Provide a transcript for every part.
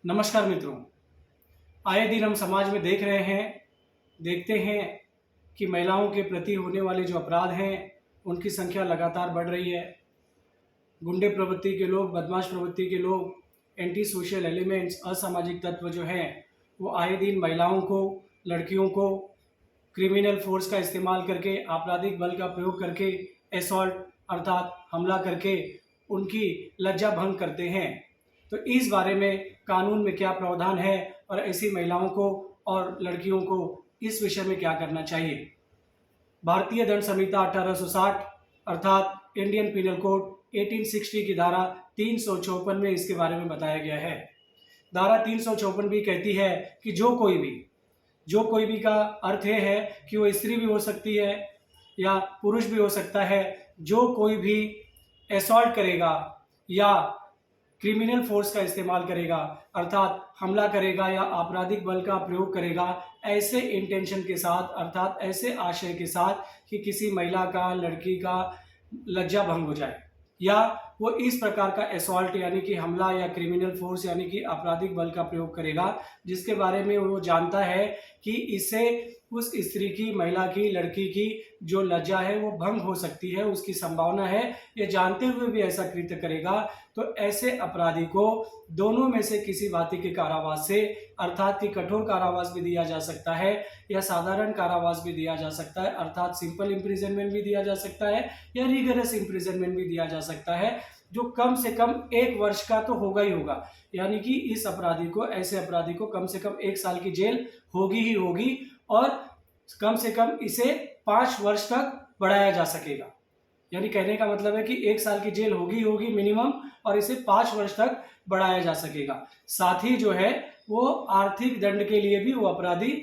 नमस्कार मित्रों। आए दिन हम समाज में देखते हैं कि महिलाओं के प्रति होने वाले जो अपराध हैं उनकी संख्या लगातार बढ़ रही है। गुंडे प्रवृत्ति के लोग, बदमाश प्रवृत्ति के लोग, एंटी सोशल एलिमेंट्स, असामाजिक तत्व जो हैं वो आए दिन महिलाओं को, लड़कियों को क्रिमिनल फोर्स का इस्तेमाल करके, आपराधिक बल का प्रयोग करके, असॉल्ट अर्थात हमला करके उनकी लज्जा भंग करते हैं। तो इस बारे में कानून में क्या प्रावधान है और ऐसी महिलाओं को और लड़कियों को इस विषय में क्या करना चाहिए। भारतीय दंड संहिता 1860 अर्थात इंडियन पिनल कोड 1860 की धारा 354 में इसके बारे में बताया गया है। धारा 354 भी कहती है कि जो कोई भी का अर्थ ये है कि वो स्त्री भी हो सकती है या पुरुष भी हो सकता है। जो कोई भी असॉल्ट करेगा या क्रिमिनल फोर्स का इस्तेमाल करेगा अर्थात हमला करेगा या आपराधिक बल का प्रयोग करेगा ऐसे इंटेंशन के साथ अर्थात ऐसे आशय के साथ कि किसी महिला का, लड़की का लज्जा भंग हो जाए, या वो इस प्रकार का असॉल्ट यानी कि हमला या क्रिमिनल फोर्स यानी कि आपराधिक बल का प्रयोग करेगा जिसके बारे में वो जानता है कि इससे उस स्त्री की, महिला की, लड़की की जो लज्जा है वो भंग हो सकती है, उसकी संभावना है, ये जानते हुए भी ऐसा कृत्य करेगा, तो ऐसे अपराधी को दोनों में से किसी भांति के कारावास से अर्थात कि कठोर कारावास भी दिया जा सकता है या साधारण कारावास भी दिया जा सकता है अर्थात सिंपल इम्प्रिजनमेंट भी दिया जा सकता है या रिगरस इम्प्रिजनमेंट भी दिया जा सकता है, जो कम से कम 1 वर्ष का तो होगा ही होगा। यानी कि ऐसे अपराधी को कम से कम 1 साल की जेल होगी ही होगी और कम से कम इसे 5 वर्ष तक बढ़ाया जा सकेगा। यानी कहने का मतलब है कि 1 साल की जेल होगी मिनिमम और इसे 5 वर्ष तक बढ़ाया जा सकेगा। साथ ही जो है वो आर्थिक दंड के लिए भी वो अपराधी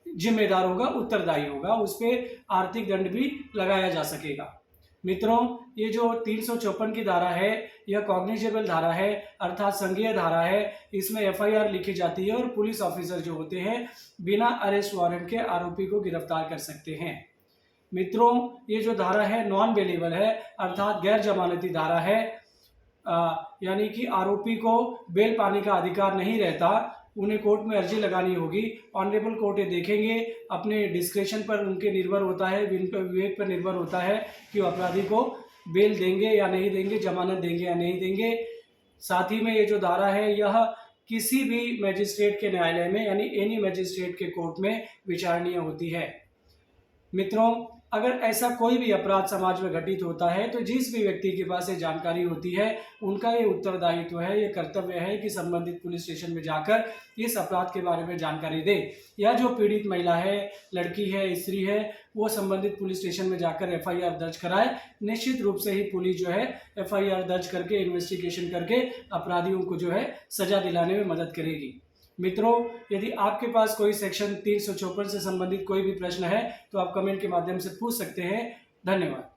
जिम्मेदार होगा, उत्तरदायी होगा, उस पर आर्थिक दंड भी लगाया जा सकेगा। मित्रों, ये जो 354 की धारा है यह कॉग्निजेबल धारा है अर्थात संज्ञेय धारा है। इसमें एफआईआर लिखी जाती है और पुलिस ऑफिसर जो होते हैं बिना अरेस्ट वारंट के आरोपी को गिरफ्तार कर सकते हैं। मित्रों, ये जो धारा है नॉन बेलेबल है अर्थात गैर जमानती धारा है, यानी कि आरोपी को बेल पाने का अधिकार नहीं रहता, उन्हें कोर्ट में अर्जी लगानी होगी। ऑनरेबल कोर्ट ये देखेंगे, अपने डिस्क्रेशन पर उनके निर्भर होता है, विवेक पर निर्भर होता है कि वो अपराधी को बेल देंगे या नहीं देंगे, जमानत देंगे या नहीं देंगे। साथ ही में ये जो धारा है यह किसी भी मजिस्ट्रेट के न्यायालय में यानी एनी मजिस्ट्रेट के कोर्ट में विचारणीय होती है। मित्रों, अगर ऐसा कोई भी अपराध समाज में घटित होता है तो जिस भी व्यक्ति के पास ये जानकारी होती है उनका ये उत्तरदायित्व है, ये कर्तव्य है कि संबंधित पुलिस स्टेशन में जाकर इस अपराध के बारे में जानकारी दे, या जो पीड़ित महिला है, लड़की है, स्त्री है, वो संबंधित पुलिस स्टेशन में जाकर एफआईआर दर्ज कराए। निश्चित रूप से ही पुलिस जो है एफआईआर दर्ज करके इन्वेस्टिगेशन करके अपराधियों को जो है सजा दिलाने में मदद करेगी। मित्रों, यदि आपके पास कोई सेक्शन 354 से संबंधित कोई भी प्रश्न है तो आप कमेंट के माध्यम से पूछ सकते हैं। धन्यवाद।